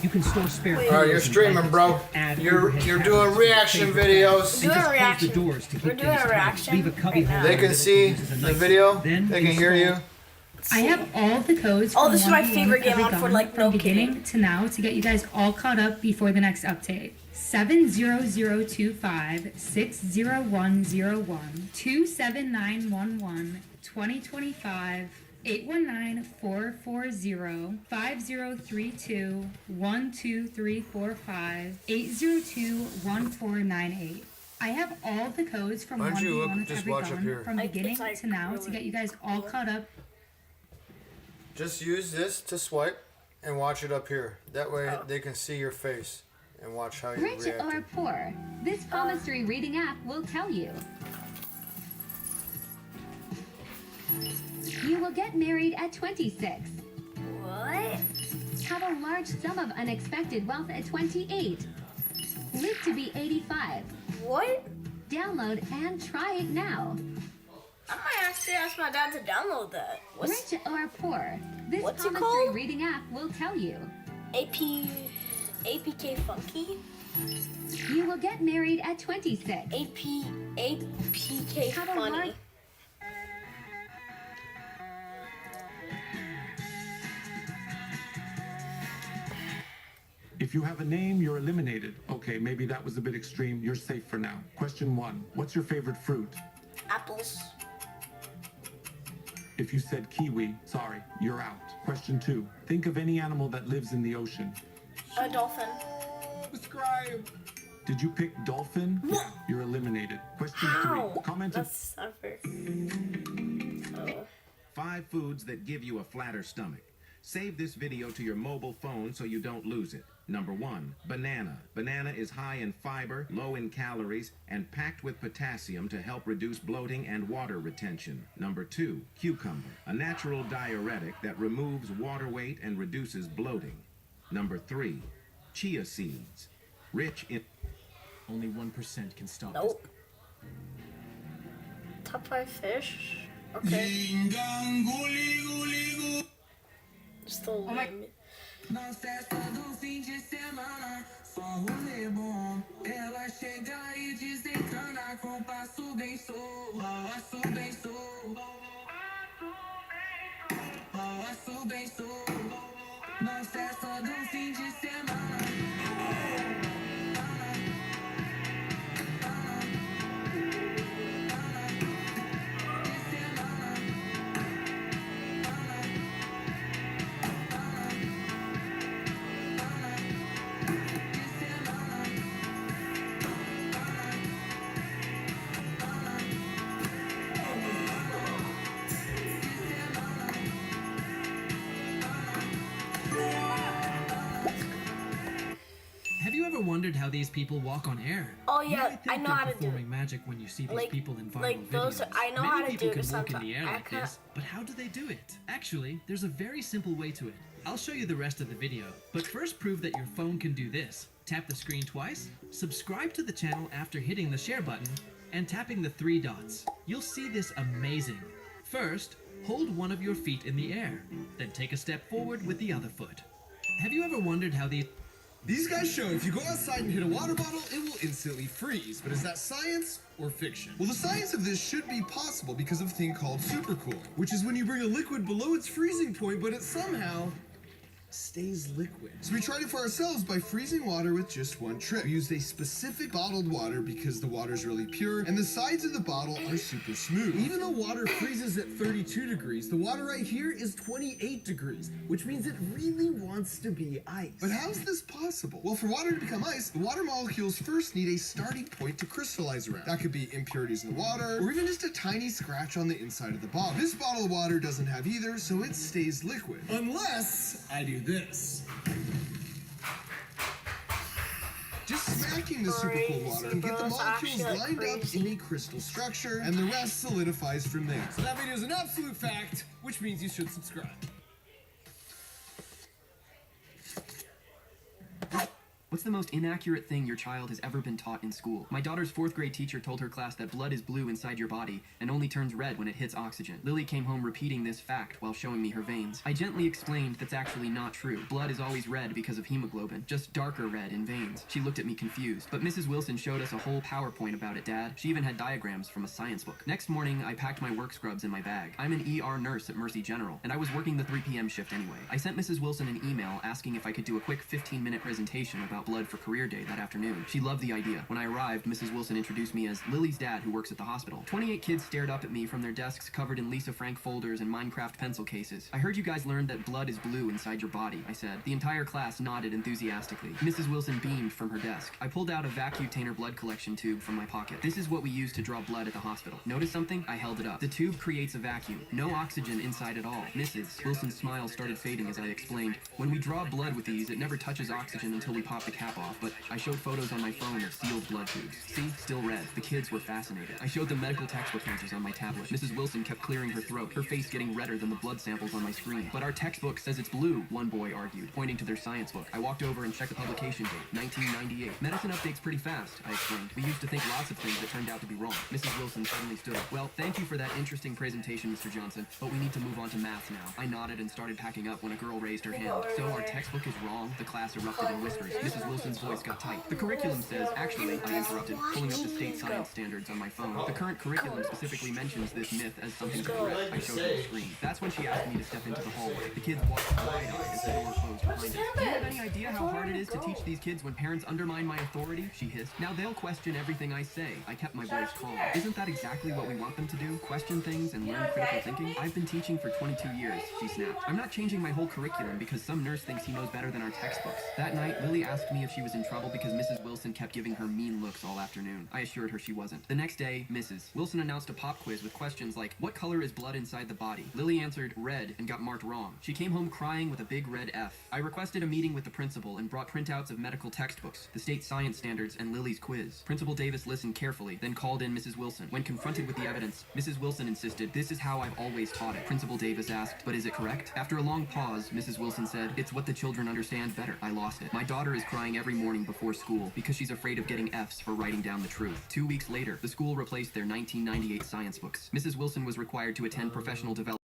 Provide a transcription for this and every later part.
You can store spare. All right, you're streaming, bro. You're doing reaction videos. We're doing a reaction. We're doing a reaction right now. They can see the video. They can hear you. I have all the codes. Oh, from this is my 1v1 favorite game Every on for Gun like from no beginning kidding. to now to get you guys all caught up before the next update. 70025 60101 27911 2025 819-440-5032 12345 802-1498. I have all the codes from Why don't you 1v1 with just Every watch up here? Gun from Like, beginning it's like to now to really get you guys all caught up. Just use this to swipe and watch it up here. That way they can see your face and watch how you Rich react. or poor, this palmistry reading app will tell you. You will get married at 26. What? Have a large sum of unexpected wealth at 28. Live to be 85. What? Download and try it now. I might actually ask my dad to download that. What's Rich or poor, this What's it palmistry called? reading app will tell you. APK Funky? You will get married at 26. APK Have a Funny. large- If you have a name, you're eliminated. Okay, maybe that was a bit extreme. You're safe for now. Question 1. What's your favorite fruit? Apples. If you said kiwi, sorry, you're out. Question 2. Think of any animal that lives in the ocean. A dolphin. Describe. Did you pick dolphin? Yeah, you're eliminated. Question 3. Ow. Comment. That's unfair. Oh. 5 foods that give you a flatter stomach. Save this video to your mobile phone so you don't lose it. Number 1, banana. Banana is high in fiber, low in calories, and packed with potassium to help reduce bloating and water retention. Number 2, cucumber. A natural diuretic that removes water weight and reduces bloating. Number 3, chia seeds. Rich in... Only 1% can stop Nope. Top 5 fish? Okay. Still Não cessa do fim de semana, só rolê bom. Ela chega e desencana com passo bem solto, passo bem solto, passo bem solto. Não cessa do fim de semana. Have you ever wondered how these people walk on air? Oh You yeah, might think I know they're how to do performing it. magic when you see these Like- people in viral like those- videos. I know Many how to people do it can walk in sometimes. the air I like can't- this, but how do they do it? Actually, there's a very simple way to it. I'll show you the rest of the video, but first prove that your phone can do this. Tap the screen twice, subscribe to the channel after hitting the share button, and tapping the 3 dots. You'll see this amazing. First, hold one of your feet in the air, then take a step forward with the other foot. Have you ever wondered how These guys show if you go outside and hit a water bottle, it will instantly freeze. But is that science or fiction? Well, the science of this should be possible because of a thing called supercooling, which is when you bring a liquid below its freezing point, but it somehow stays liquid. So we tried it for ourselves by freezing water with just one trick. We used a specific bottled water because the water is really pure and the sides of the bottle are super smooth. Even though water freezes at 32 degrees, the water right here is 28 degrees, which means it really wants to be ice. But how is this possible? Well, for water to become ice, the water molecules first need a starting point to crystallize around. That could be impurities in the water, or even just a tiny scratch on the inside of the bottle. This bottle of water doesn't have either, so it stays liquid. Unless I do this. Just smacking the supercool water can get the Crazy, bro. It's molecules actually, like, lined up crazy. in a crystal structure, and the rest solidifies from there. So that video is an absolute fact, which means you should subscribe. What's the most inaccurate thing your child has ever been taught in school? My daughter's 4th grade teacher told her class that blood is blue inside your body and only turns red when it hits oxygen. Lily came home repeating this fact while showing me her veins. I gently explained that's actually not true. Blood is always red because of hemoglobin, just darker red in veins. She looked at me confused, but Mrs. Wilson showed us a whole PowerPoint about it, Dad. She even had diagrams from a science book. Next morning, I packed my work scrubs in my bag. I'm an ER nurse at Mercy General, and I was working the 3 p.m. shift anyway. I sent Mrs. Wilson an email asking if I could do a quick 15-minute presentation about blood for career day that afternoon. She loved the idea. When I arrived, Mrs. Wilson introduced me as Lily's dad who works at the hospital. 28 kids stared up at me from their desks covered in Lisa Frank folders and Minecraft pencil cases. I heard you guys learned that blood is blue inside your body, I said. The entire class nodded enthusiastically. Mrs. Wilson beamed from her desk. I pulled out a Vacutainer blood collection tube from my pocket. This is what we use to draw blood at the hospital. Notice something? I held it up. The tube creates a vacuum. No oxygen inside at all. Mrs. Wilson's smile started fading as I explained. When we draw blood with these, it never touches oxygen until we pop the cap off, but I showed photos on my phone of sealed blood tubes. See? Still red. The kids were fascinated. I showed them medical textbook answers on my tablet. Mrs. Wilson kept clearing her throat, her face getting redder than the blood samples on my screen. But our textbook says it's blue, one boy argued, pointing to their science book. I walked over and checked the publication date, 1998. Medicine updates pretty fast, I explained. We used to think lots of things that turned out to be wrong. Mrs. Wilson suddenly stood up. Well, thank you for that interesting presentation, Mr. Johnson, but we need to move on to math now. I nodded and started packing up when a girl raised her hand. So our textbook is wrong? The class erupted in whispers. Mrs. Wilson's voice got tight. The curriculum says, actually, I interrupted, pulling up the state science standards on my phone. The current curriculum specifically mentions this myth as something correct. I showed her the screen. That's when she asked me to step into the hallway. The kids walked wide-eyed as the door closed behind us. Do you have any idea how hard it is to teach these kids when parents undermine my authority? She hissed. Now they'll question everything I say. I kept my voice calm. Isn't that exactly what we want them to do? Question things and learn critical thinking? I've been teaching for 22 years, she snapped. I'm not changing my whole curriculum because some nurse thinks he knows better than our textbooks. That night, Lily asked me if she was in trouble because Mrs. Wilson kept giving her mean looks all afternoon. I assured her she wasn't. The next day, Mrs. Wilson announced a pop quiz with questions like, what color is blood inside the body? Lily answered red and got marked wrong. She came home crying with a big red F. I requested a meeting with the principal and brought printouts of medical textbooks, the state science standards, and Lily's quiz. Principal Davis listened carefully, then called in Mrs. Wilson. When confronted with the evidence, Mrs. Wilson insisted, this is how I've always taught it. Principal Davis asked, but is it correct? After a long pause, Mrs. Wilson said, it's what the children understand better. I lost it. My daughter is crying every morning before school because she's afraid of getting Fs for writing down the truth. 2 weeks later, the school replaced their 1998 science books. Mrs. Wilson was required to attend professional development.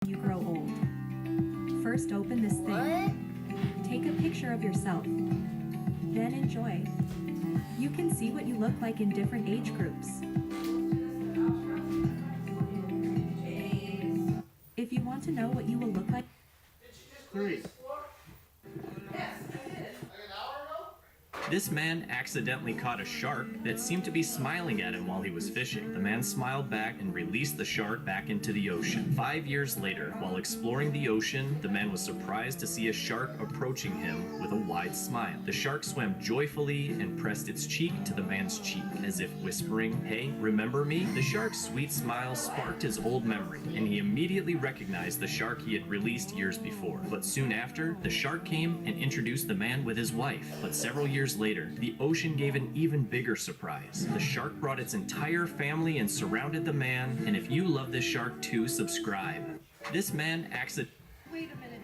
You grow old. First open this thing. Take a picture of yourself. Then enjoy. You can see what you look like in different age groups. If you want to know what you will look like, 3. This man accidentally caught a shark that seemed to be smiling at him while he was fishing. The man smiled back and released the shark back into the ocean. 5 years later, while exploring the ocean, the man was surprised to see a shark approaching him with a wide smile. The shark swam joyfully and pressed its cheek to the man's cheek, as if whispering, "Hey, remember me?" The shark's sweet smile sparked his old memory, and he immediately recognized the shark he had released years before. But soon after, the shark came and introduced the man with his wife. But several years later, the ocean gave an even bigger surprise. The shark brought its entire family and surrounded the man, and if you love this shark too, subscribe. This man accidentally... Wait a minute.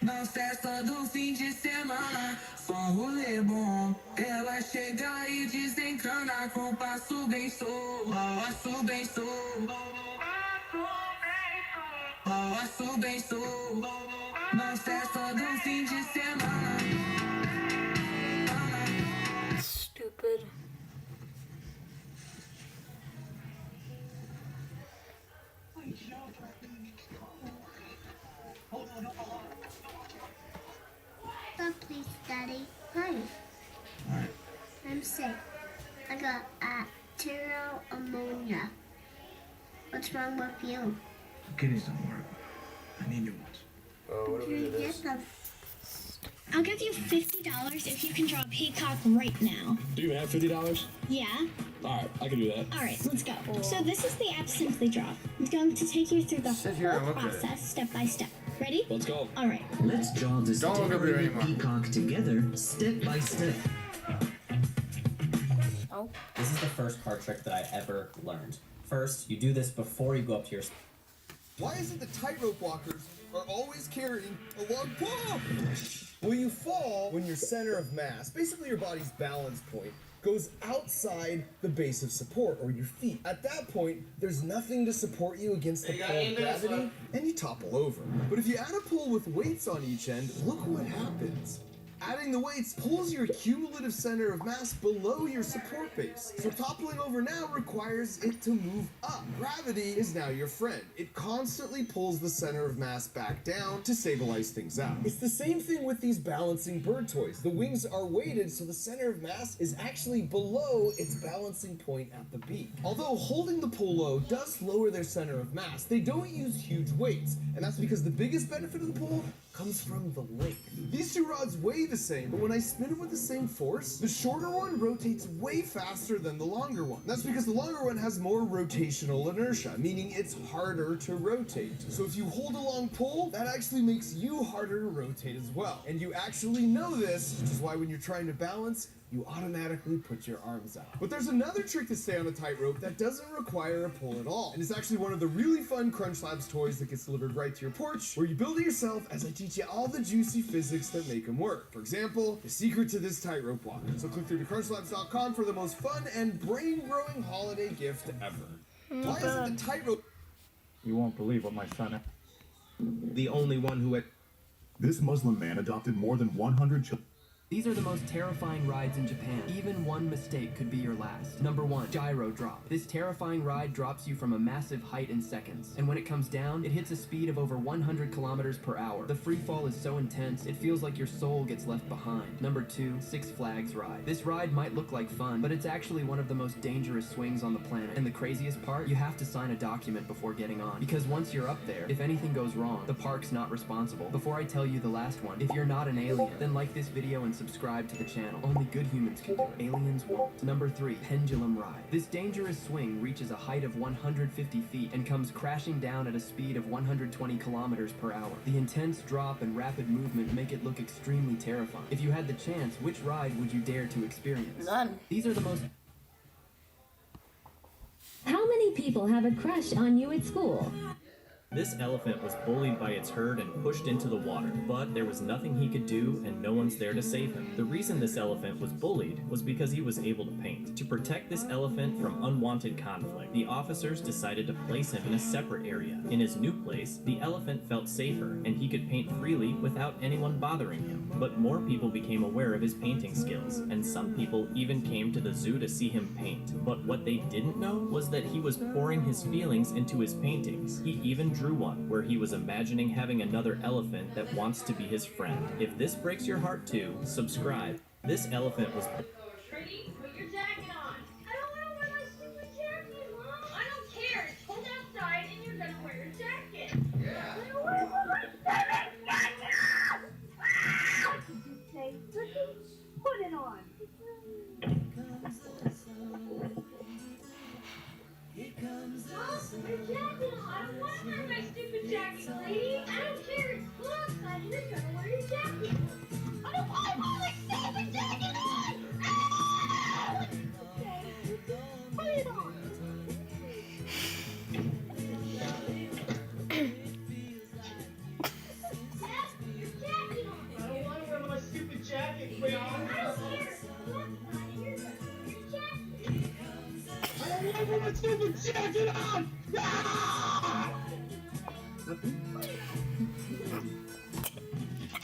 Na festa do fim de semana, só rolê bom. Ela chega e desencana com passo bem solto. Passo bem solto. Passo bem solto. Na festa do fim de semana. Stupid. Stop, please, Daddy. Hi. Alright. I'm sick. I got bacterial ammonia. What's wrong with you? Kidneys don't work. I need new ones. Oh, whatever Where did it you is. get them? I'll give you $50 if you can draw a peacock right now. Do you have $50? Yeah? Alright, I can do that. Alright, let's go. So this is the app Simply Draw. I'm going to take you through the Sit here and whole look at it. process step by step. Ready? Let's go. Alright. Let's draw this Don't look up here decorated anymore. peacock together, step by step. Oh. This is the first card trick that I ever learned. First, you do this before you go up to your... Why is it the tightrope walkers are always carrying a long pole? Well, you fall when your center of mass, basically your body's balance point, goes outside the base of support, or your feet. At that point, there's nothing to support you against the pull of gravity, and you topple over. But if you add a pull with weights on each end, look what happens. Adding the weights pulls your cumulative center of mass below your support base. So toppling over now requires it to move up. Gravity is now your friend. It constantly pulls the center of mass back down to stabilize things out. It's the same thing with these balancing bird toys. The wings are weighted so the center of mass is actually below its balancing point at the beak. Although holding the pull low does lower their center of mass, they don't use huge weights. And that's because the biggest benefit of the pull comes from the length. These two rods weigh the same, but when I spin them with the same force, the shorter one rotates way faster than the longer one. That's because the longer one has more rotational inertia, meaning it's harder to rotate. So if you hold a long pull, that actually makes you harder to rotate as well. And you actually know this, which is why when you're trying to balance, you automatically put your arms out. But there's another trick to stay on a tightrope that doesn't require a pull at all. And it's actually one of the really fun Crunch Labs toys that gets delivered right to your porch, where you build it yourself as I teach you all the juicy physics that make them work. For example, the secret to this tightrope walk. So click through to crunchlabs.com for the most fun and brain-growing holiday gift ever. Why is it the tightrope? You won't believe what my son... The only one who had... This Muslim man adopted more than 100 children. These are the most terrifying rides in Japan. Even one mistake could be your last. Number 1, gyro drop. This terrifying ride drops you from a massive height in seconds. And when it comes down, it hits a speed of over 100 kilometers per hour. The free fall is so intense, it feels like your soul gets left behind. Number 2, Six Flags ride. This ride might look like fun, but it's actually one of the most dangerous swings on the planet. And the craziest part, you have to sign a document before getting on. Because once you're up there, if anything goes wrong, the park's not responsible. Before I tell you the last one, if you're not an alien, then like this video and subscribe to the channel. Only good humans can do it. Aliens won't. Number 3, pendulum ride. This dangerous swing reaches a height of 150 feet and comes crashing down at a speed of 120 kilometers per hour. The intense drop and rapid movement make it look extremely terrifying. If you had the chance, which ride would you dare to experience? None. These are the most... How many people have a crush on you at school? This elephant was bullied by its herd and pushed into the water, but there was nothing he could do and no one's there to save him. The reason this elephant was bullied was because he was able to paint. To protect this elephant from unwanted conflict, the officers decided to place him in a separate area. In his new place, the elephant felt safer and he could paint freely without anyone bothering him. But more people became aware of his painting skills, and some people even came to the zoo to see him paint. But what they didn't know was that he was pouring his feelings into his paintings. He even drew one where he was imagining having another elephant that wants to be his friend. If this breaks your heart too, subscribe. This elephant was... Ready? Put your jacket on. I don't want to wear my stupid jacket, Mom. I don't care. It's cold outside and you're going to wear your jacket. Yeah. I don't want to wear my stupid jacket. What did you say, Ricky? Put it on. Your jacket on. I don't want to wear my stupid jacket, lady. I don't care. It's cold outside and you're going to wear your jacket. I don't want to wear my stupid jacket on. Ah! Put it on. Your jacket on. I don't want to wear my stupid jacket, Crayon. I don't care. It's cold outside and you're going to wear your jacket. I don't want to wear my stupid jacket on.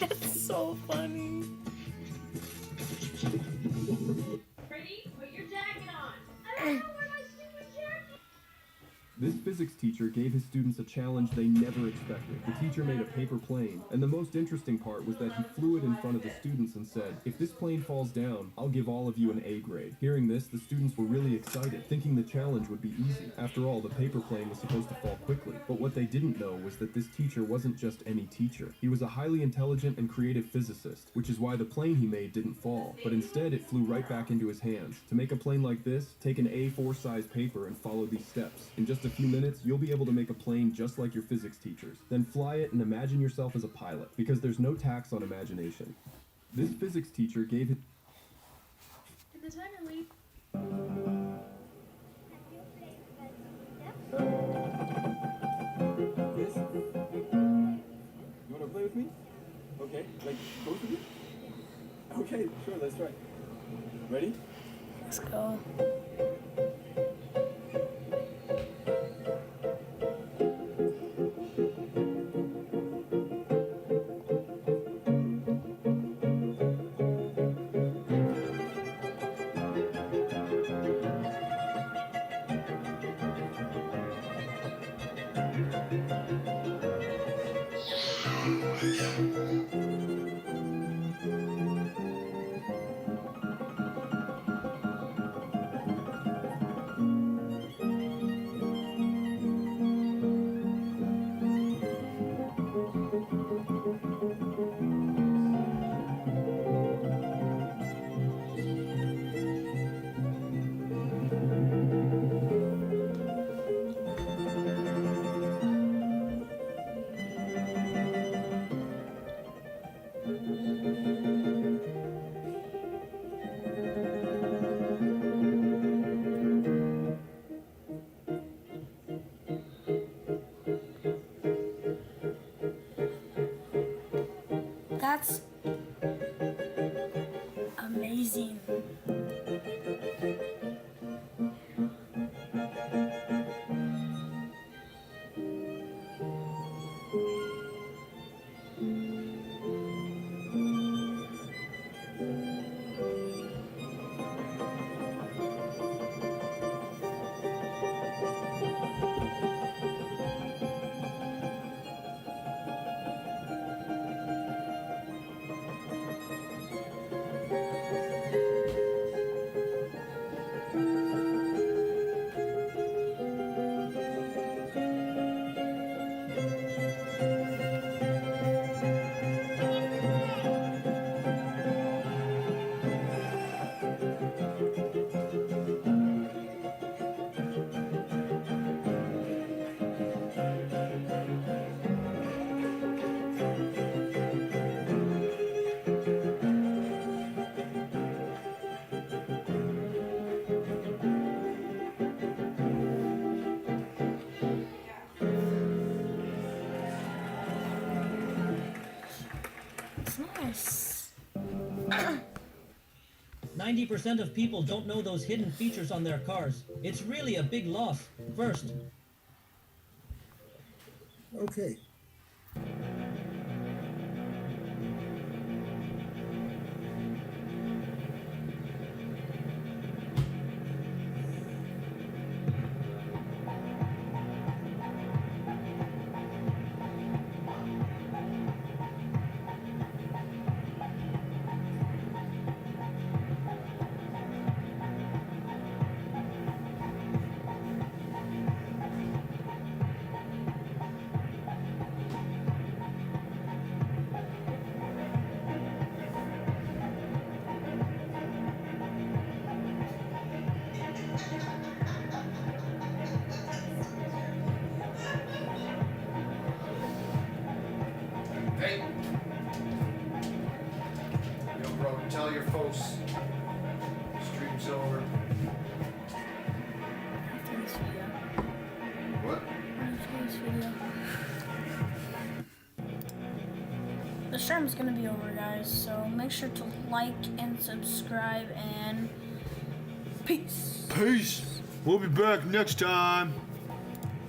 It's so funny. Ready? Put your jacket on. I don't want to wear my stupid jacket. This physics teacher gave his students a challenge they never expected. The teacher made a paper plane, and the most interesting part was that he flew it in front of the students and said, "If this plane falls down, I'll give all of you an A grade." Hearing this, the students were really excited, thinking the challenge would be easy. After all, the paper plane was supposed to fall quickly. But what they didn't know was that this teacher wasn't just any teacher. He was a highly intelligent and creative physicist, which is why the plane he made didn't fall, but instead it flew right back into his hands. To make a plane like this, take an A4 size paper and follow these steps. In just a few minutes, you'll be able to make a plane just like your physics teachers. Then fly it and imagine yourself as a pilot, because there's no tax on imagination. This physics teacher gave it... Did the timer leave? Yes? You want to play with me? Okay, like both of you? Okay, sure, let's try. Ready? Let's go. That's amazing. Nice. 90% of people don't know those hidden features on their cars. It's really a big loss. First. Okay. Hey. Yo, bro, tell your folks. Stream's over. After this video. What? After this video. The stream's gonna be over, guys, so make sure to like and subscribe, and peace. Peace. We'll be back next time.